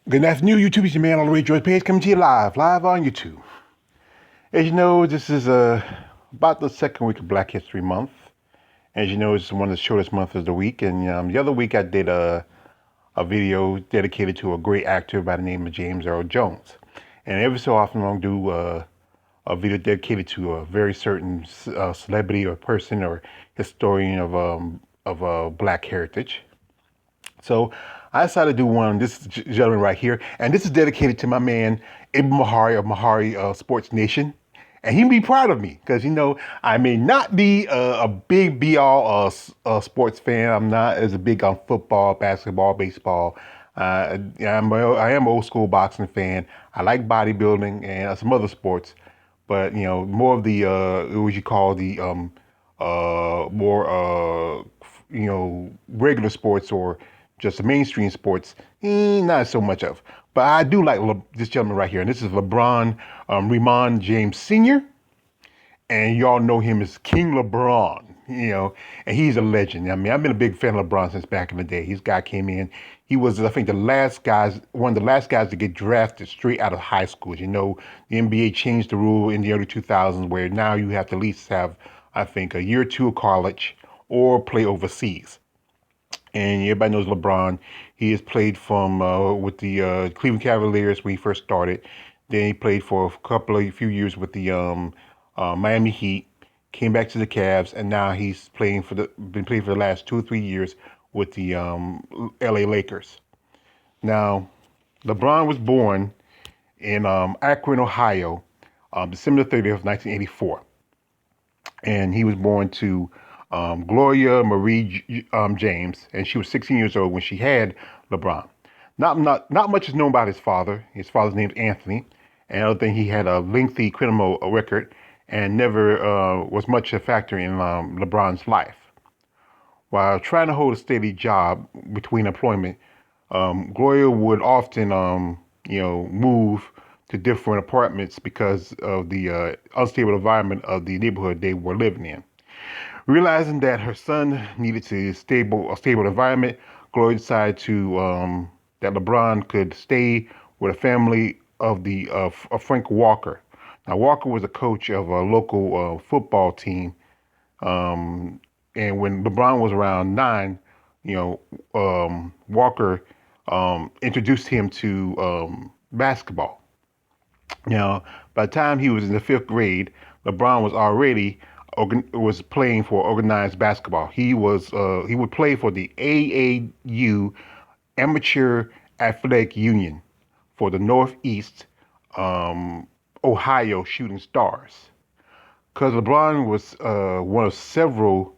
Good afternoon, YouTube. It's your man on the Radio page coming to you live on YouTube. As you know, this is about the second week of Black History Month. As you know, it's one of the shortest months of the week. And the other week I did a video dedicated to a great actor by the name of James Earl Jones. And every so often I'll do a video dedicated to a very certain celebrity or person or historian of black heritage. So I decided to do one. This gentleman right here, and this is dedicated to my man Ibn Mahari of Mahari Sports Nation, and he'd be proud of me because I may not be a big be all sports fan. I'm not as a big on football, basketball, baseball. I am an old school boxing fan. I like bodybuilding and some other sports, but more of the what you call the more regular sports or just the mainstream sports, not so much of. But I do like this gentleman right here, and this is LeBron Ramon James Sr., and y'all know him as King LeBron, and he's a legend. I mean, I've been a big fan of LeBron since back in the day. His guy came in. He was, I think, one of the last guys to get drafted straight out of high school. The NBA changed the rule in the early 2000s where now you have to at least have, I think, a year or two of college or play overseas. And everybody knows LeBron. He has played from with the Cleveland Cavaliers when he first started. Then he played for a few years with the Miami Heat. Came back to the Cavs, and now he's been playing for the last 2 or 3 years with the L.A. Lakers. Now, LeBron was born in Akron, Ohio, December 30th, 1984, and he was born to Gloria Marie James, and she was 16 years old when she had LeBron. Not much is known about his father. His father's name's Anthony, and other thing, he had a lengthy criminal record and never was much a factor in LeBron's life. While trying to hold a steady job between employment, Gloria would often, move to different apartments because of the unstable environment of the neighborhood they were living in. Realizing that her son needed a stable environment, Gloria decided that LeBron could stay with a family of Frank Walker. Now, Walker was a coach of a local football team, and when LeBron was around 9, Walker introduced him to basketball. Now, by the time he was in the 5th grade, LeBron was already was playing for organized basketball. He would play for the AAU, Amateur Athletic Union, for the Northeast Ohio Shooting Stars. Because LeBron was one of several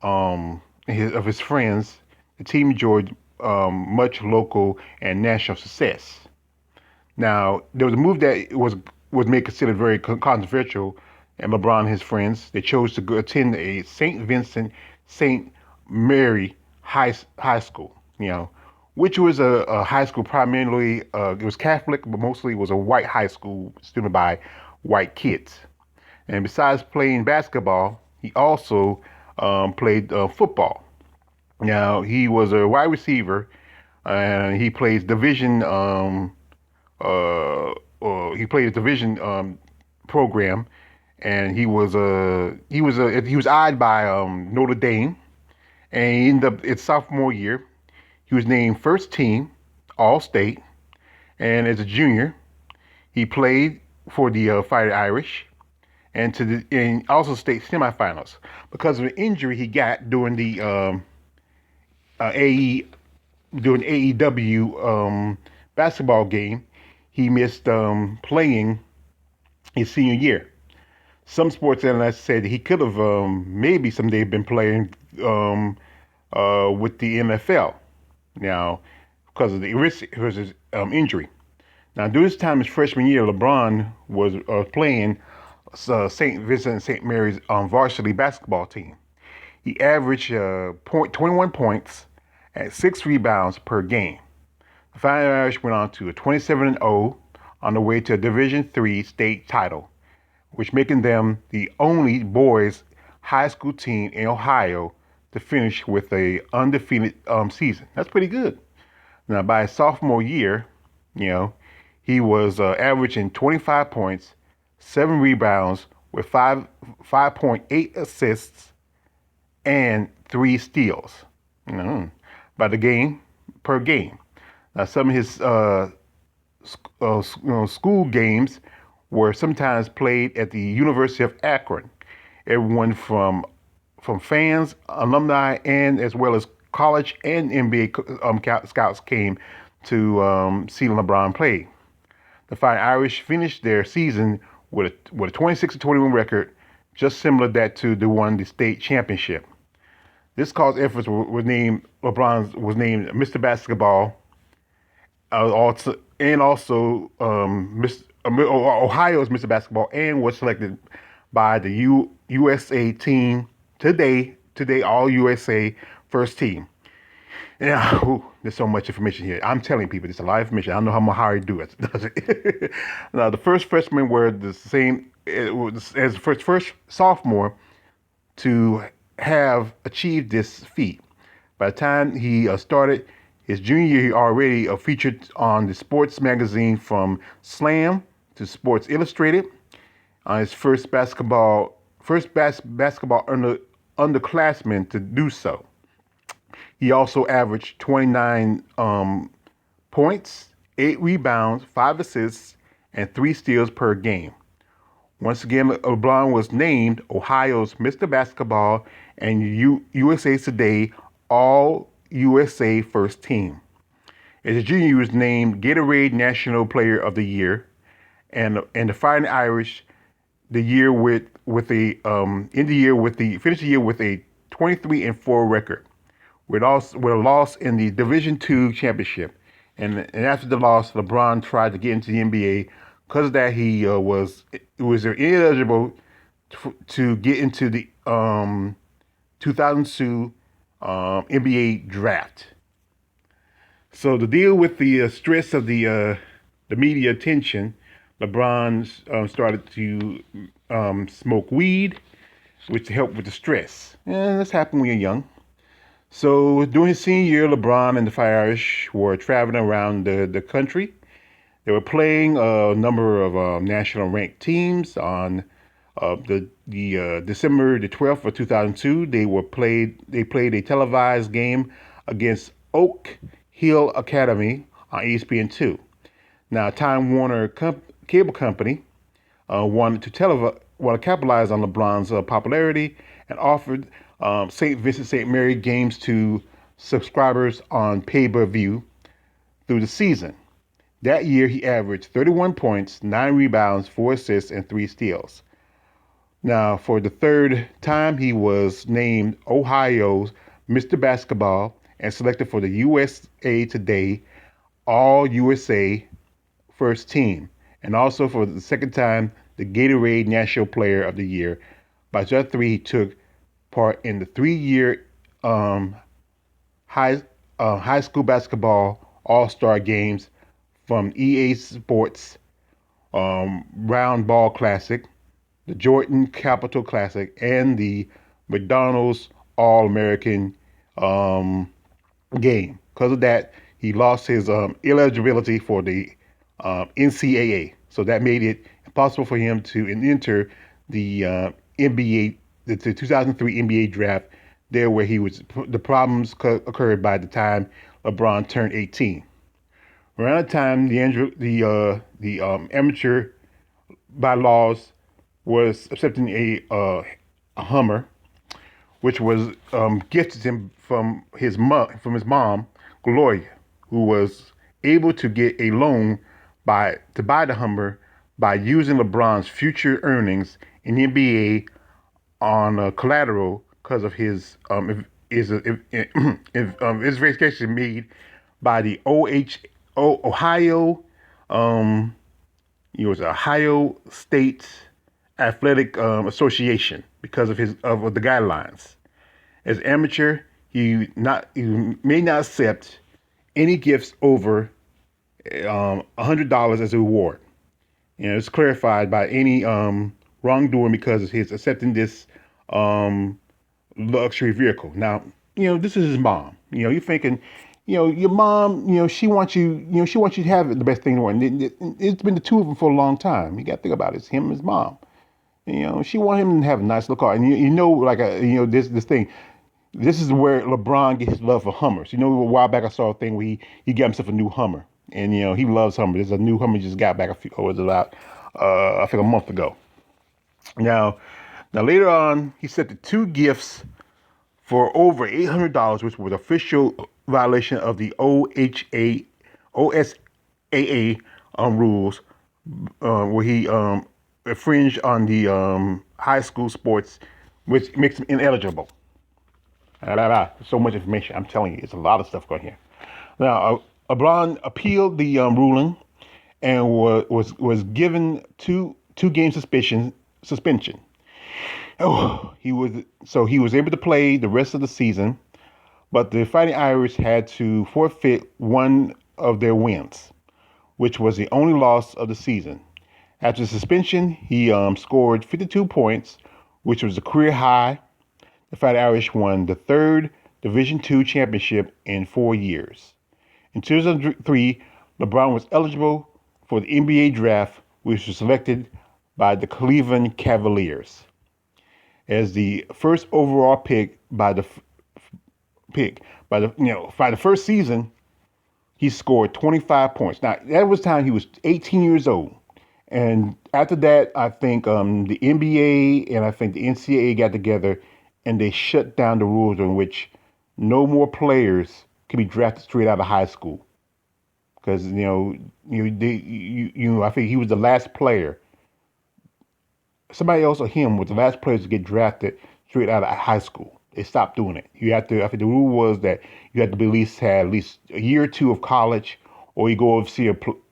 of his friends, the team enjoyed much local and national success. Now, there was a move that was made considered very controversial, and LeBron and his friends, they chose to attend a St. Vincent St. Mary High School, which was a high school primarily, it was Catholic, but mostly it was a white high school student by white kids. And besides playing basketball, he also played football. Now, he was a wide receiver, and he plays division. He played a division program, and he was eyed by Notre Dame, and he ended up its sophomore year. He was named first team All State, and as a junior, he played for the Fighting Irish, and also state semifinals because of an injury he got during the AEW basketball game. He missed playing his senior year. Some sports analysts said he could have maybe someday been playing with the NFL now because of the risk of his injury. Now, during this time, his freshman year, LeBron was playing St. Vincent and St. Mary's varsity basketball team. He averaged 21 points and 6 rebounds per game. The Fighting Irish went on to a 27-0 on the way to a Division III state title, which making them the only boys high school team in Ohio to finish with a undefeated season. That's pretty good. Now, by his sophomore year, You know, he was averaging 25 points, 7 rebounds with 5.8 assists and 3 steals. Mm, by the game per game. Now, some of his school games were sometimes played at the University of Akron. Everyone from fans, alumni, and as well as college and NBA scouts came to see LeBron play. The Fighting Irish finished their season with a 26-21 record, just similar that to the one the state championship. This college efforts was named LeBron was named Mr. Basketball, also Ohio's Mr. Basketball, and was selected by the USA team today All USA first team. Yeah, there's so much information here. I'm telling people, it's a lot of information. I don't know how Mahari does it. Now, the first freshmen were the same as first sophomore to have achieved this feat. By the time he started his junior year, he already featured on the sports magazine from Slam to Sports Illustrated. His basketball underclassman to do so. He also averaged 29 points, 8 rebounds, 5 assists, and 3 steals per game. Once again, LeBron was named Ohio's Mr. Basketball and USA Today All USA First Team. As a junior, he was named Gatorade National Player of the Year, and the Fighting Irish finish the year with a 23-4 record, with a loss in the Division II championship. And after the loss, LeBron tried to get into the NBA. Because of that, he was ineligible to get into the 2002 NBA draft. So to deal with the stress of the media attention, LeBron started to smoke weed, which helped with the stress. And this happened when you're young. So during his senior year, LeBron and the Fire Irish were traveling around the country. They were playing a number of national ranked teams. On the December the 12th of 2002, they played a televised game against Oak Hill Academy on ESPN2. Now, Time Warner Cable Company wanted to capitalize on LeBron's popularity and offered St. Vincent St. Mary games to subscribers on pay-per-view through the season. That year, he averaged 31 points, 9 rebounds, 4 assists, and 3 steals. Now, for the third time, he was named Ohio's Mr. Basketball and selected for the USA Today All USA First Team, and also for the second time, the Gatorade National Player of the Year. By just 3, he took part in the 3-year high school basketball All-Star games from EA Sports Round Ball Classic, the Jordan Capital Classic, and the McDonald's All-American game. Because of that, he lost his eligibility for the NCAA. So that made it impossible for him to enter the NBA, the 2003 NBA draft. There, where the problems occurred by the time LeBron turned 18. Around the time the amateur bylaws was accepting a Hummer, which was gifted him from his mom, Gloria, who was able to get a loan to buy the Hummer by using LeBron's future earnings in the NBA on collateral because of his verification made by the Ohio Ohio State Athletic Association because of the guidelines. As amateur, he may not accept any gifts over $100 as a reward. It's clarified by any wrongdoing because of his accepting this luxury vehicle. Now, this is his mom. You're thinking your mom, she wants you, she wants you to have the best thing in the world. And it's been the two of them for a long time. You got to think about it. It's him and his mom. She wanted him to have a nice little car. And like this thing. This is where LeBron gets his love for Hummers. A while back I saw a thing where he got himself a new Hummer, and he loves Hummer. There's a new Hummer he just got back was about I think a month ago. Now, later on, he sent the two gifts for over $800, which was official violation of the OSAA rules, where he infringed on the high school sports, which makes him ineligible. So much information. I'm telling you, it's a lot of stuff going here. Now, LeBron appealed the ruling and was given two game suspension. He was able to play the rest of the season, but the Fighting Irish had to forfeit one of their wins, which was the only loss of the season. After suspension, he scored 52 points, which was a career high. The Fighting Irish won the third Division II championship in 4 years. In 2003, LeBron was eligible for the NBA draft, which was selected by the Cleveland Cavaliers as the first overall pick. By the first season, he scored 25 points. Now that was time he was 18 years old, and after that, I think the NBA and I think the NCAA got together and they shut down the rules in which no more players can be drafted straight out of high school. Because I think he was the last player. Somebody else or him was the last players to get drafted straight out of high school. They stopped doing it. You have to. I think the rule was that you had to be have at least a year or two of college, or you go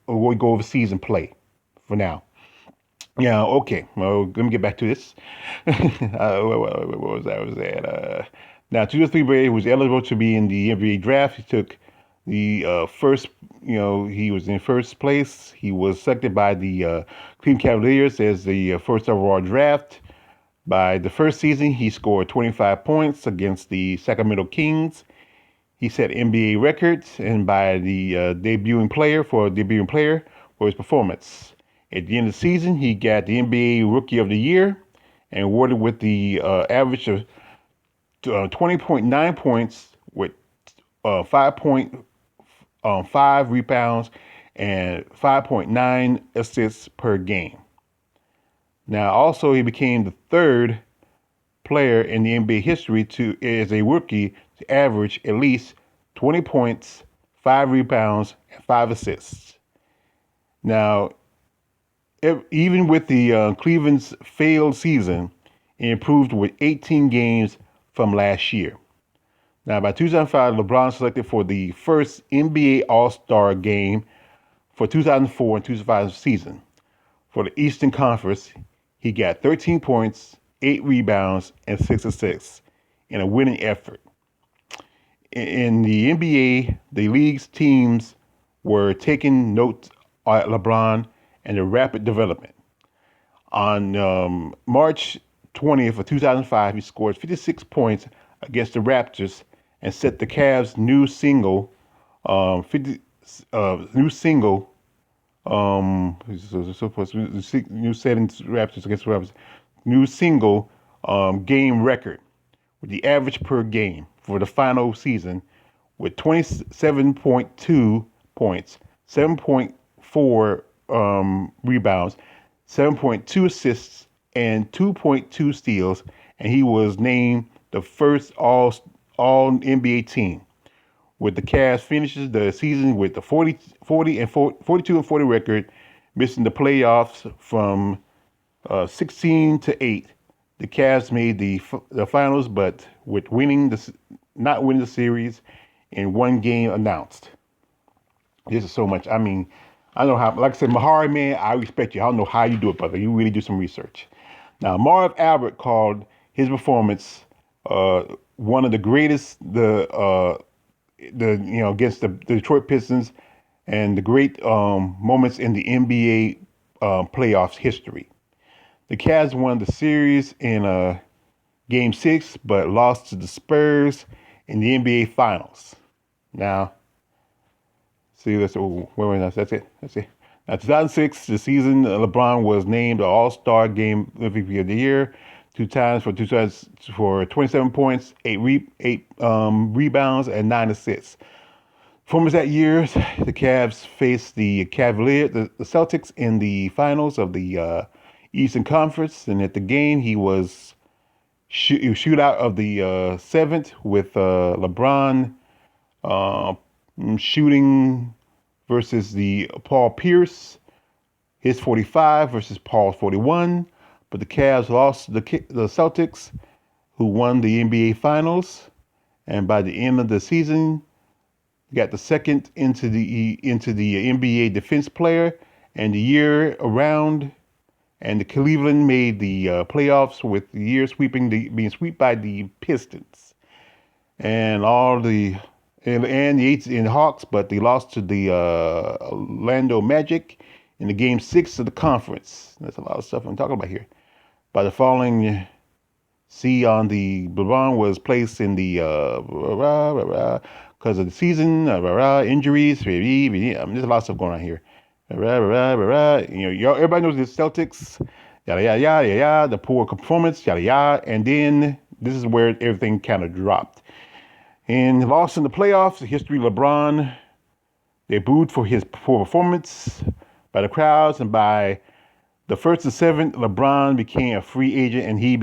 overseas and play. For now. Yeah. Okay. Well, let me get back to this. What was that? Now, 2003, Brady was eligible to be in the NBA draft. He took the first. He was in first place. He was selected by the Cleveland Cavaliers as the first overall draft. By the first season, he scored 25 points against the Sacramento Kings. He set NBA records, and by the debuting player for his performance. At the end of the season, he got the NBA Rookie of the Year and awarded with the average of 20.9 points with 5.5 rebounds and 5.9 assists per game. Now, also, he became the third player in the NBA history as a rookie to average at least 20 points, 5 rebounds, and 5 assists. Now, even with the Cleveland's failed season, it improved with 18 games from last year. Now, by 2005, LeBron selected for the first NBA All-Star game for 2004 and 2005 season. For the Eastern Conference, he got 13 points, 8 rebounds, and 6 assists in a winning effort. In the NBA, the league's teams were taking notes at LeBron and the rapid development. On March 20th of 2005, he scored 56 points against the Raptors and set the Cavs' new single game record with the average per game for the final season with 27.2 points, 7.4 rebounds, 7.2 assists, and 2.2 steals, and he was named the first all NBA team. With the Cavs finishes the season with the 42 and 40 record, missing the playoffs from 16 to 8. The Cavs made the finals, but with not winning the series in one game announced. This is so much. I mean, I don't know how. Like I said, Mahari, man, I respect you. I don't know how you do it, brother. You really do some research. Now, Marv Albert called his performance one of the greatest. Against the Detroit Pistons and the great moments in the NBA playoffs history. The Cavs won the series in Game 6, but lost to the Spurs in the NBA Finals. Now, See, that's it. That's it. Now, 2006, the season LeBron was named the All-Star Game MVP of the Year, two times for 2000 for 27 points, eight rebounds, and 9 assists. Performance that year, the Cavs faced the Celtics in the finals of the Eastern Conference, and at the game he was shootout of the seventh with LeBron uh, shooting versus the Paul Pierce, his 45 versus Paul's 41. But the Cavs lost the Celtics, who won the NBA Finals, and by the end of the season, got the second into the NBA Defense Player and the year around. And the Cleveland made the playoffs with the year being swept by the Pistons and all the and the Eights and Hawks, but they lost to the Orlando Magic in the Game 6 of the conference. That's a lot of stuff I'm talking about here. By the following, see on the LeBron was placed in the because of the season injuries. There's a lot of stuff going on here. Everybody knows the Celtics, yada yada yada yada, the poor performance, yada yada, and then this is where everything kind of dropped. And lost in the playoffs, the history LeBron, they booed for his poor performance by the crowds, and by the first and seventh, LeBron became a free agent, and he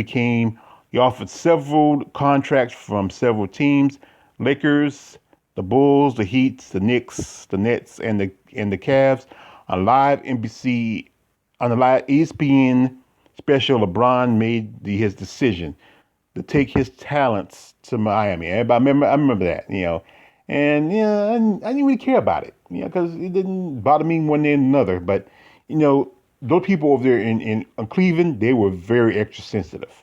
offered several contracts from several teams: Lakers, the Bulls, the Heat, the Knicks, the Nets, and the Cavs. On live NBC, on the live ESPN special, LeBron made his decision to take his talents to Miami. I remember that, and I didn't really care about it, because it didn't bother me one day or another. But those people over there in Cleveland, they were very extra sensitive.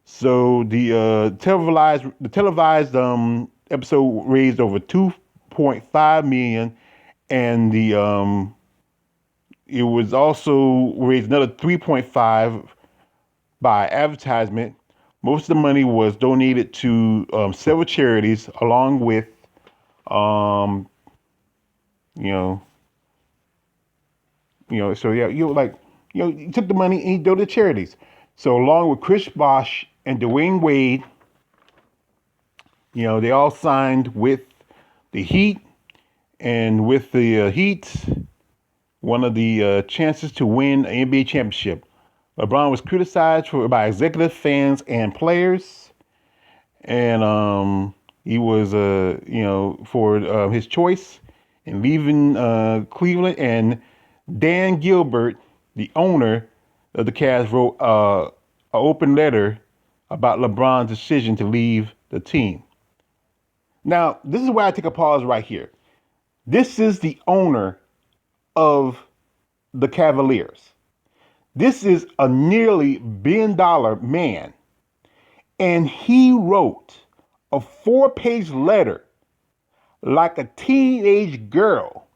So the televised episode raised over 2.5 million, and it was also raised another 3.5 by advertisement. Most of the money was donated to several charities, along with, so yeah, you took the money and you donated to charities. So along with Chris Bosh and Dwayne Wade, they all signed with the Heat, and with the Heat, one of the chances to win an NBA championship. LeBron was criticized by executive, fans, and players, and he was, for his choice in leaving Cleveland. And Dan Gilbert, the owner of the Cavs, wrote an open letter about LeBron's decision to leave the team. Now, this is where I take a pause right here. This is the owner of the Cavaliers. This is a nearly $1 billion man. And he wrote a 4-page letter like a teenage girl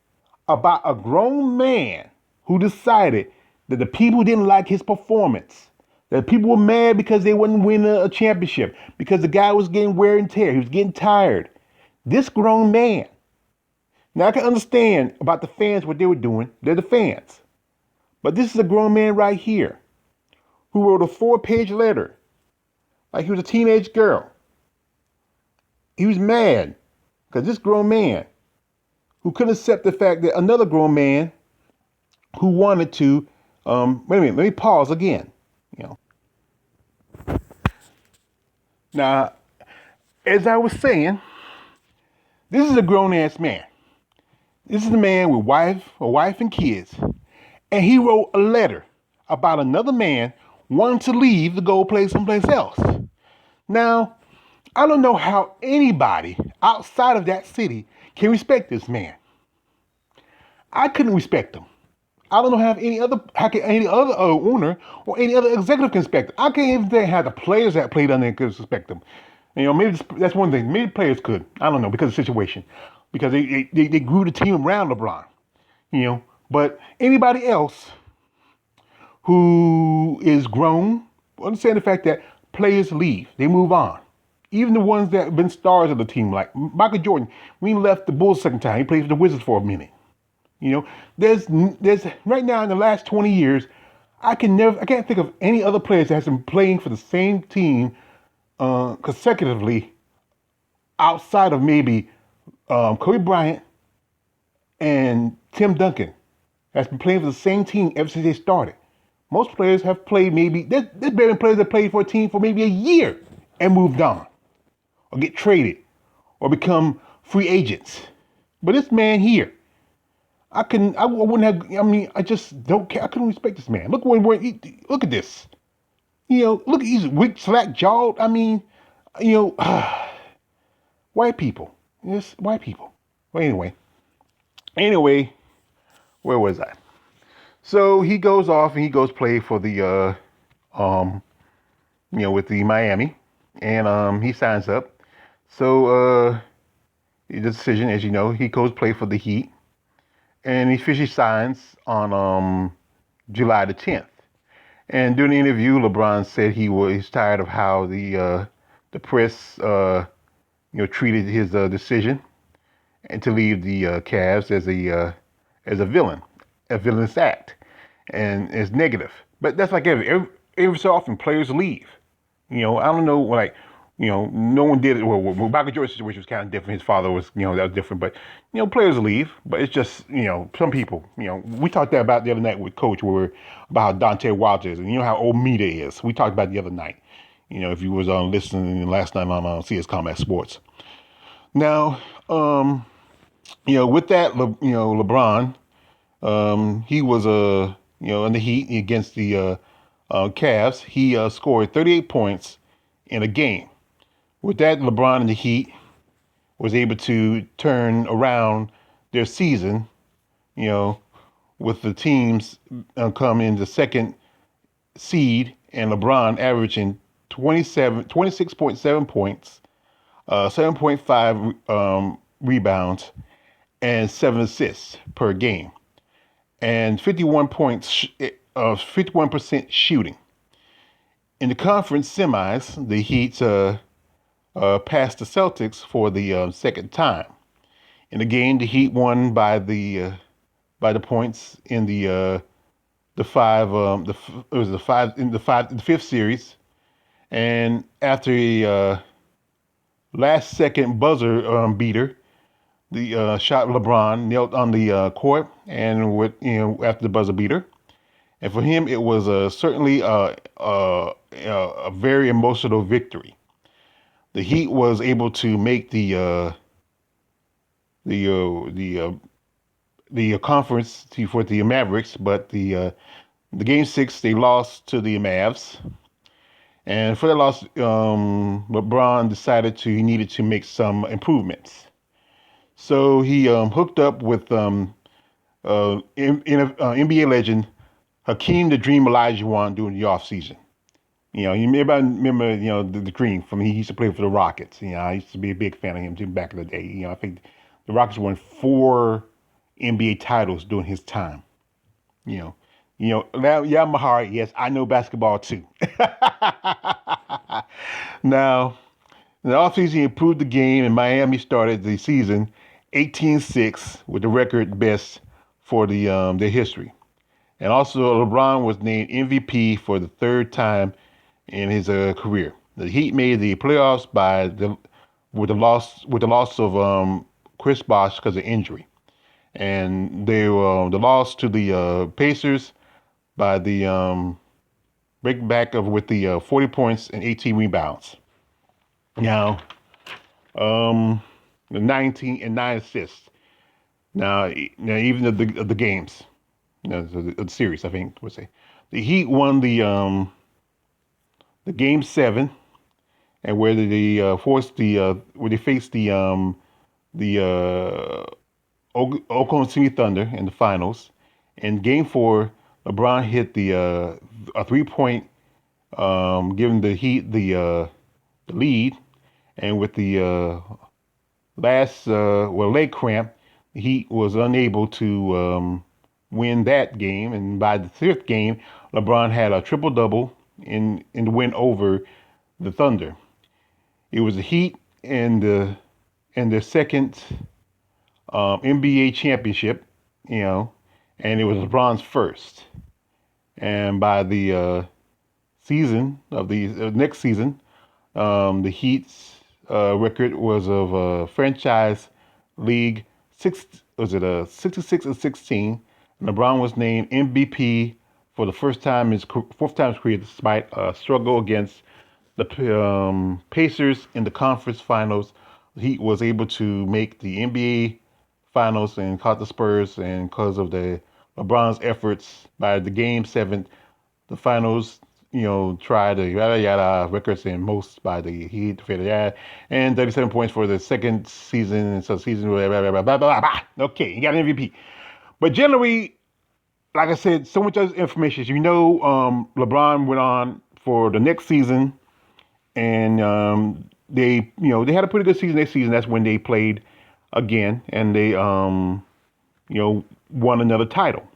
about a grown man who decided that the people didn't like his performance, that people were mad because they wouldn't win a championship, because the guy was getting wear and tear. He was getting tired. This grown man. Now, I can understand about the fans, what they were doing. They're the fans. But this is a grown man right here who wrote a 4-page letter like he was a teenage girl. He was mad because this grown man who couldn't accept the fact that another grown man who wanted to, wait a minute, let me pause again. Now, as I was saying, this is a grown-ass man. This is a man with a wife and kids. And he wrote a letter about another man wanting to leave to go play someplace else. Now, I don't know how anybody outside of that city can respect this man. I couldn't respect him. I don't know how any other owner or any other executive can respect him. I can't even think how the players that played under him could respect him. Maybe that's one thing. Maybe players could. I don't know, because of the situation. Because they grew the team around LeBron. But anybody else who is grown, understand the fact that players leave. They move on. Even the ones that have been stars of the team, like Michael Jordan, when he left the Bulls second time, he played for the Wizards for a minute. You know, there's right now in the last 20 years, I can't think of any other players that has been playing for the same team consecutively outside of maybe Kobe Bryant and Tim Duncan has been playing for the same team ever since they started. Most players have played maybe, there's been players that played for a team for maybe a year and moved on, or get traded, or become free agents. But this man here, I wouldn't have, I mean, I just don't care. I couldn't respect this man. Look at this. You know, look, he's weak, slack jawed. I mean, you know, white people. Yes, white people. Well, anyway, where was I? So he goes off and he goes play for the, with the Miami, and he signs up. So the decision, as you know, he goes play for the Heat, and he officially signs on July the 10th. And during the interview, LeBron said he's tired of how the press treated his decision and to leave the Cavs as a villain, a villainous act, and as negative. But that's like every so often players leave. You know, I don't know, like, you know, no one did it. Well, Michael Jordan's situation was kind of different. His father was, you know, that was different. But, you know, players leave. But it's just, you know, some people, you know, we talked about the other night with Coach about how Dante Walters, and you know how old Mita is. We talked about the other night. You know, if you was listening last night on CS Combat Sports. Now, with that, LeBron, he was in the Heat against the Cavs. He scored 38 points in a game. With that, LeBron and the Heat was able to turn around their season, you know, with the teams coming in the second seed and LeBron averaging 26.7 points, 7.5 rebounds, and 7 assists per game, and 51% shooting. In the conference semis, the Heat passed the Celtics for the second time. In the game, the Heat won by the points in the fifth series, and after a last second buzzer beater, the shot LeBron knelt on the court, and after the buzzer beater, and for him it was certainly a very emotional victory. The Heat was able to make the conference for the Mavericks, but the game 6 they lost to the Mavs, and for that loss, LeBron decided he needed to make some improvements. So he hooked up with NBA legend Hakeem the Dream Olajuwon during the offseason. You know, you remember the Dream from he used to play for the Rockets. You know, I used to be a big fan of him too back in the day. You know, I think the Rockets won 4 NBA titles during his time. Now, yeah, Mahari, yes, I know basketball too. Now, in the offseason, he improved the game, and Miami started the season 18-6 with the record best for their history. And also, LeBron was named MVP for the third time in his career. The Heat made the playoffs with the loss of Chris Bosh because of injury, and they the loss to the Pacers by the break back with the 40 points and 18 rebounds. Now, the 19 and 9 assists. Now even the games, the series, I think would say, the Heat won the game 7, and where they where they faced the Oklahoma City Thunder in the finals. In game 4, LeBron hit a 3-point, giving the Heat the lead, and with the last leg cramp, the Heat was unable to win that game, and by the 5th game, LeBron had a triple double in the win over the Thunder. It was the Heat in the second NBA championship, you know, and it was LeBron's first. And by the season of the next season, the Heat's record was of franchise league six. Was it a 66-16? And LeBron was named MVP for the first time in his fourth time in his career, despite a struggle against the Pacers in the conference finals. The Heat was able to make the NBA finals and caught the Spurs, and because of the LeBron's efforts by the game seven, the finals, tried the yada yada records in most by the Heat, and 37 points for the second season. So season, blah, blah, blah, blah, blah, blah. Okay, you got an MVP. But generally, like I said, so much other information. LeBron went on for the next season, and they had a pretty good season next season. That's when they played again, and they won another title.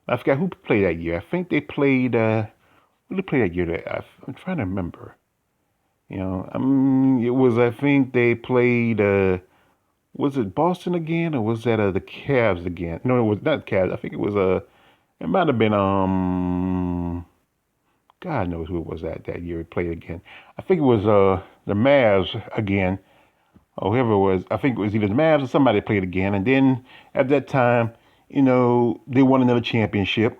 I forgot who played that year. I think they played. Who did they play that year? I'm trying to remember. It was. I think they played. Was it Boston again, or was that the Cavs again? No, it was not Cavs. I think it was. It might have been. God knows who it was that year. He played again. I think it was the Mavs again, or whoever it was. I think it was either the Mavs or somebody played again. And then at that time, they won another championship.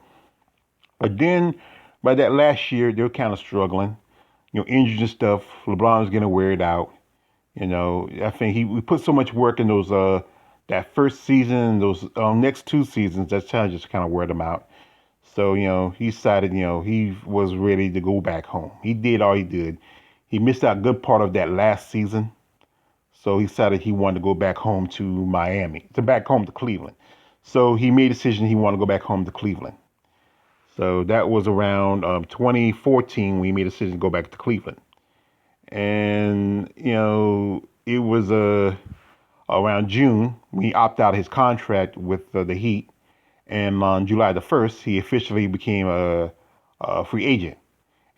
But then by that last year, they were kind of struggling. Injuries and stuff. LeBron was getting wearied out. I think we put so much work in those that first season, those next two seasons. That's just kind of wear him out. So he decided he was ready to go back home. He did all he did. He missed out a good part of that last season. So he decided he wanted to go back home to Miami, back home to Cleveland. So he made a decision he wanted to go back home to Cleveland. So that was around 2014 when he made a decision to go back to Cleveland. And, it was around June when he opted out of his contract with the Heat. And on July the 1st, he officially became a free agent.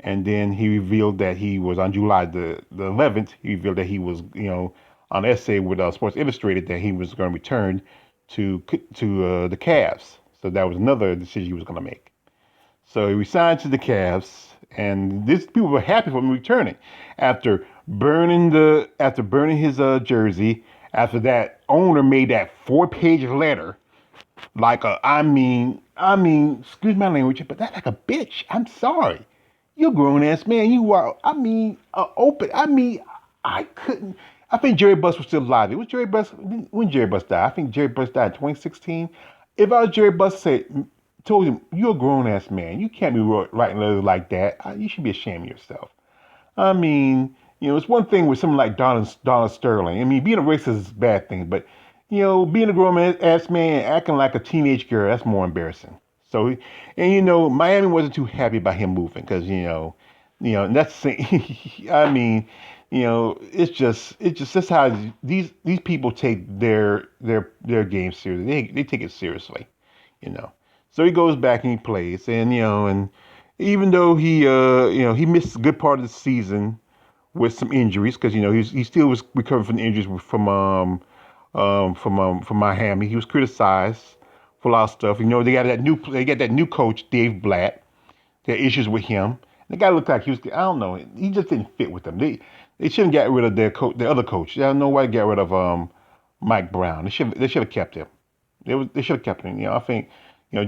And then he revealed that he was on July the 11th, he revealed that he was, on an essay with Sports Illustrated that he was going to return to the Cavs. So that was another decision he was going to make. So he resigned to the Cavs, and people were happy for him returning after burning his jersey. After that, owner made that 4-page letter, excuse my language, but that's like a bitch. I'm sorry, you're a grown ass man. You are. Open. I couldn't. I think Jerry Buss was still alive. It was Jerry Buss when Jerry Buss died. I think Jerry Buss died in 2016. If I was Jerry Buss, told him, you're a grown ass man. You can't be writing letters like that. You should be ashamed of yourself. It's one thing with someone like Donald Sterling. Being a racist is a bad thing, but being a grown ass man acting like a teenage girl, that's more embarrassing. So, Miami wasn't too happy about him moving because and that's it's just that's how these people take their game seriously. They take it seriously, So he goes back and he plays, and even though he missed a good part of the season with some injuries because he still was recovering from the injuries from Miami. He was criticized for a lot of stuff. They got that new coach Dave Blatt. They had issues with him. The guy looked like he was. I don't know. He just didn't fit with them. They shouldn't get rid of their other coach. I don't know why they got rid of Mike Brown. They should have kept him. They should have kept him. I think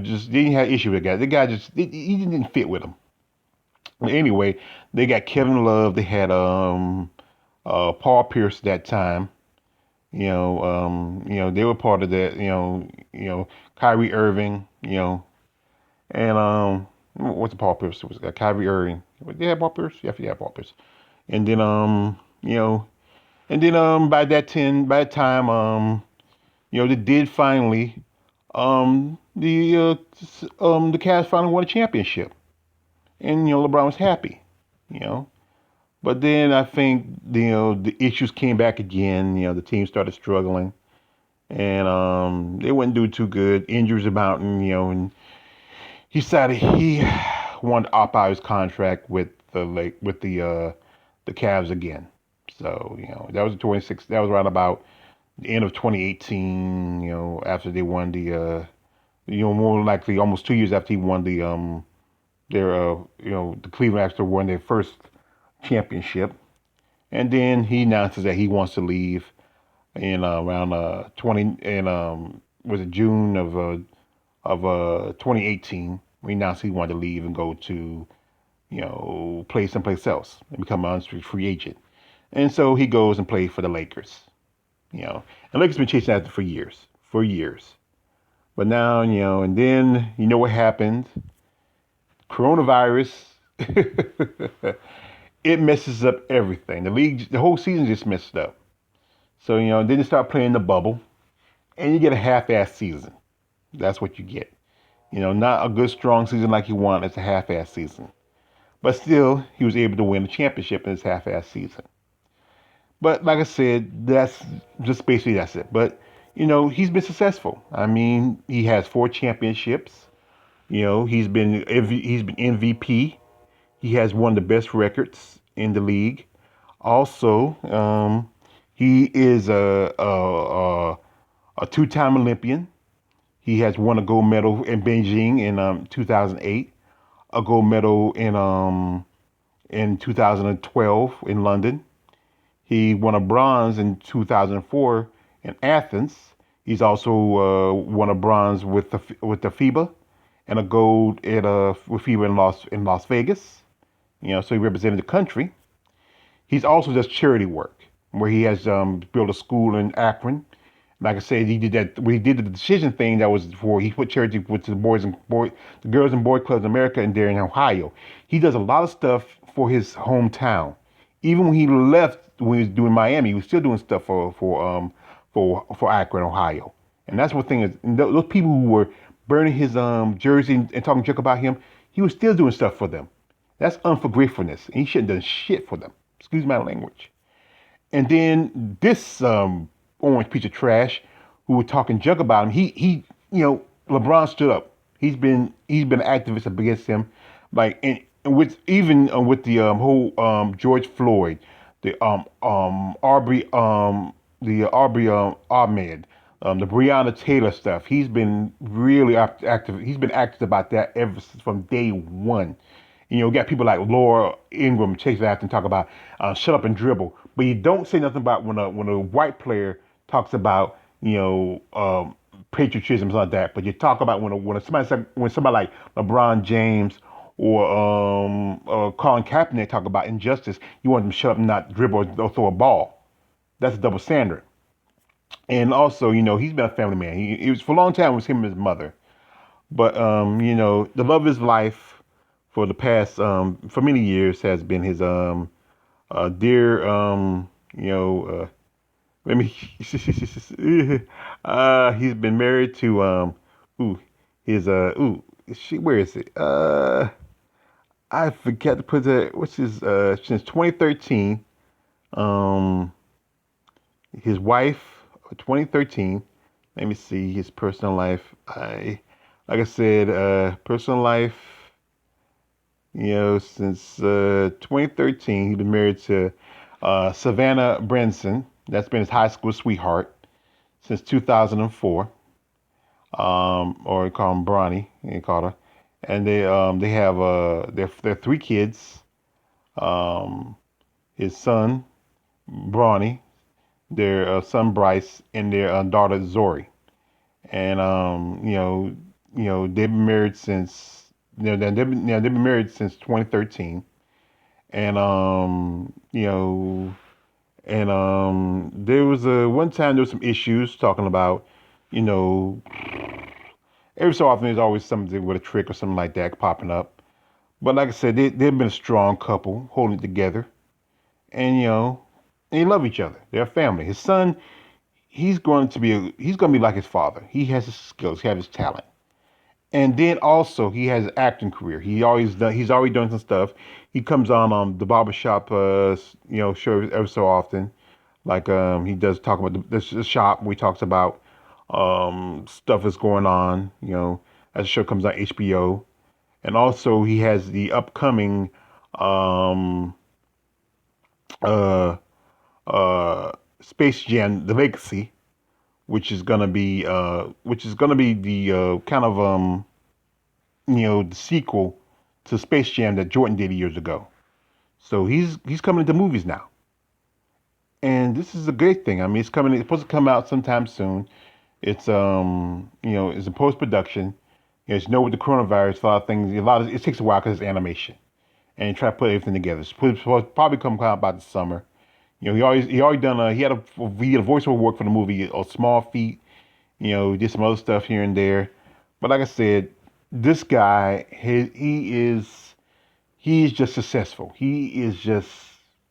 just they didn't have issue with the guy. The guy just he didn't fit with him. But anyway, they got Kevin Love. They had Paul Pierce at that time. They were part of that. Kyrie Irving. And what's the Paul Pierce? It was Kyrie Irving. They had Paul Pierce. Yeah, I forgot Paul Pierce. And then by that time they did finally the Cavs finally won a championship, and LeBron was happy, But then I think the issues came back again. The team started struggling, and they wouldn't do too good. Injuries abounding, and he decided he wanted to opt out his contract with the Cavs again. So, that was 26. That was around about the end of 2018. After they won more likely almost 2 years after he won the Cleveland after won their first championship, and then he announces that he wants to leave in around 20 and was it June of 2018. We announced he wanted to leave and go to play someplace else and become an unrestricted free agent. And so he goes and plays for the Lakers. And Lakers been chasing after for years. But now, and then what happened? Coronavirus. It messes up everything. The league, the whole season just messed up. So, then you start playing the bubble and you get a half-ass season. That's what you get. Not a good, strong season like you want. It's a half-ass season. But still, he was able to win the championship in his half-ass season. But like I said, that's just basically that's it. But he's been successful. I mean, he has 4 championships. He's been MVP. He has one of the best records in the league. Also, he is a two-time Olympian. He has won a gold medal in Beijing in 2008, a gold medal in 2012 in London. He won a bronze in 2004 in Athens. He's also won a bronze with the FIBA and a gold with FIBA in Las Vegas. So he represented the country. He's also does charity work where he has built a school in Akron. Like I said, he did that. We did the decision thing that was for he put charity with the girls and boy clubs in America and there in Ohio. He does a lot of stuff for his hometown. Even when he left, when he was doing Miami, he was still doing stuff for Akron, Ohio. And that's what thing is. Those people who were burning his jersey and talking junk about him, he was still doing stuff for them. That's unforgratefulness. And he shouldn't have done shit for them. Excuse my language. And then this orange piece of trash who were talking junk about him, LeBron stood up. He's been an activist against him, like and with even with the whole George Floyd, the Aubrey Ahmed, the Breonna Taylor stuff. He's been really active. He's been active about that ever since from day one. You got people like Laura Ingram chase after and talk about shut up and dribble, but you don't say nothing about when a white player talks about patriotism like that. But you talk about when somebody like LeBron James or Colin Kaepernick talk about injustice, you want them to shut up and not dribble or throw a ball. That's a double standard. And also, he's been a family man. He was for a long time it was him and his mother. But the love of his life for the past for many years has been his dear let me he's been married to ooh his where is it I forget to put the what's his since 2013 um his wife 2013. Let me see his personal life. Like I said, personal life, since 2013, he's been married to Savannah Branson. That's been his high school sweetheart since 2004. Or he call him Bronny, he called her. And they have their 3 kids. Um, his son Bronny, their son Bryce, and their daughter Zori. And they've been married since they've been married since 2013. And there was one time there was some issues talking about you know every so often there's always something with a trick or something like that popping up. But like I said, they've been a strong couple holding it together, and they love each other. They're a family. His son, he's going to be like his father. He has his skills, he has his talent. And then also he has an acting career. He's already done some stuff. He comes on the barbershop show every so often. Like he does talk about the shop where he talks about stuff that's going on, as the show comes on HBO. And also he has the upcoming um uh Space Jam: The Legacy, which is gonna be the kind of the sequel to Space Jam that Jordan did years ago. So he's coming into movies now, and this is a great thing. I mean, it's coming. It's supposed to come out sometime soon. It's it's a post production. It's with the coronavirus, a lot of things. It takes a while because it's animation, and try to put everything together. It's probably come out by the summer. He already done he did a voiceover work for the movie A Small Feat. Did some other stuff here and there. But like I said, this guy he is just successful. He is just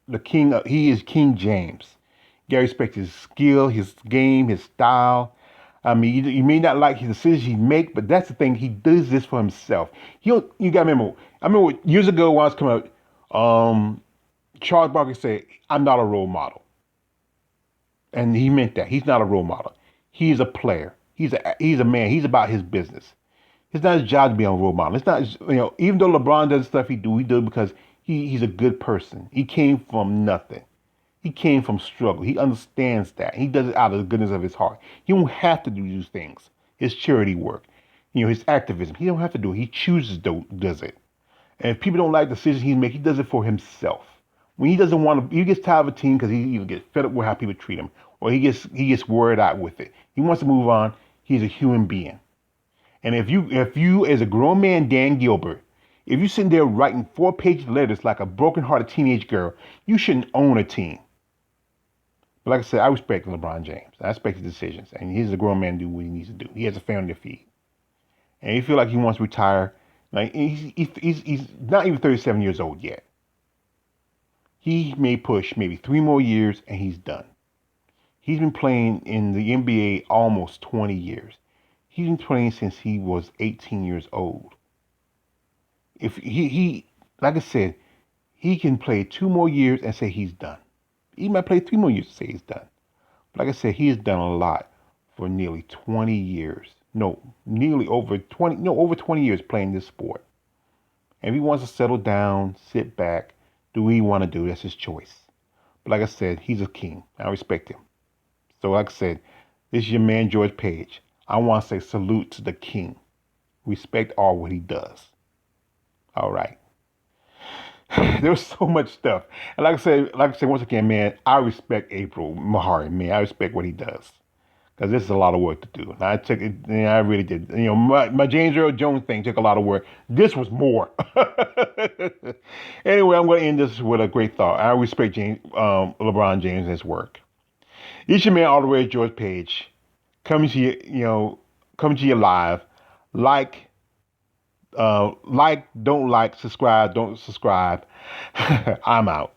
the king. He is King James. You gotta respect his skill, his game, his style. I mean, you may not like his decisions he make, but that's the thing. He does this for himself. You gotta remember. I remember years ago when I was coming up, Charles Barkley said, "I'm not a role model," and he meant that. He's not a role model. He's a player. He's a man. He's about his business. It's not his job to be a role model. It's not even though LeBron does stuff he do it because he's a good person. He came from nothing. He came from struggle. He understands that. He does it out of the goodness of his heart. He don't have to do these things. His charity work, his activism. He don't have to do it. He chooses to does it. And if people don't like the decisions he makes, he does it for himself. When he doesn't want to, he gets tired of a team because he either gets fed up with how people treat him, or he gets worried out with it. He wants to move on. He's a human being. And if you as a grown man, Dan Gilbert, if you're sitting there writing 4-page letters like a broken-hearted teenage girl, you shouldn't own a team. But like I said, I respect LeBron James. I respect his decisions. And he's a grown man to do what he needs to do. He has a family to feed. And he feel like he wants to retire. Like he's not even 37 years old yet. He may push maybe 3 more years and he's done. He's been playing in the NBA almost 20 years. He's been playing since he was 18 years old. If he like I said, he can play 2 more years and say he's done. He might play 3 more years and say he's done. But like I said, he has done a lot for nearly 20 years. No, nearly over 20, no, over 20 years playing this sport. And if he wants to settle down, sit back, do what he want to do, that's his choice. But like I said, he's a king. I respect him. So like I said, this is your man, George Page. I want to say salute to the king. Respect all what he does. All right. There's so much stuff. And like I said, once again, man, I respect April Mahari, man. I respect what he does. Because this is a lot of work to do. And I took it, I really did. My James Earl Jones thing took a lot of work. This was more. Anyway, I'm going to end this with a great thought. I respect LeBron James and his work. It's your man all the way, George Page. Coming to coming to you live. Like, don't like, subscribe, don't subscribe. I'm out.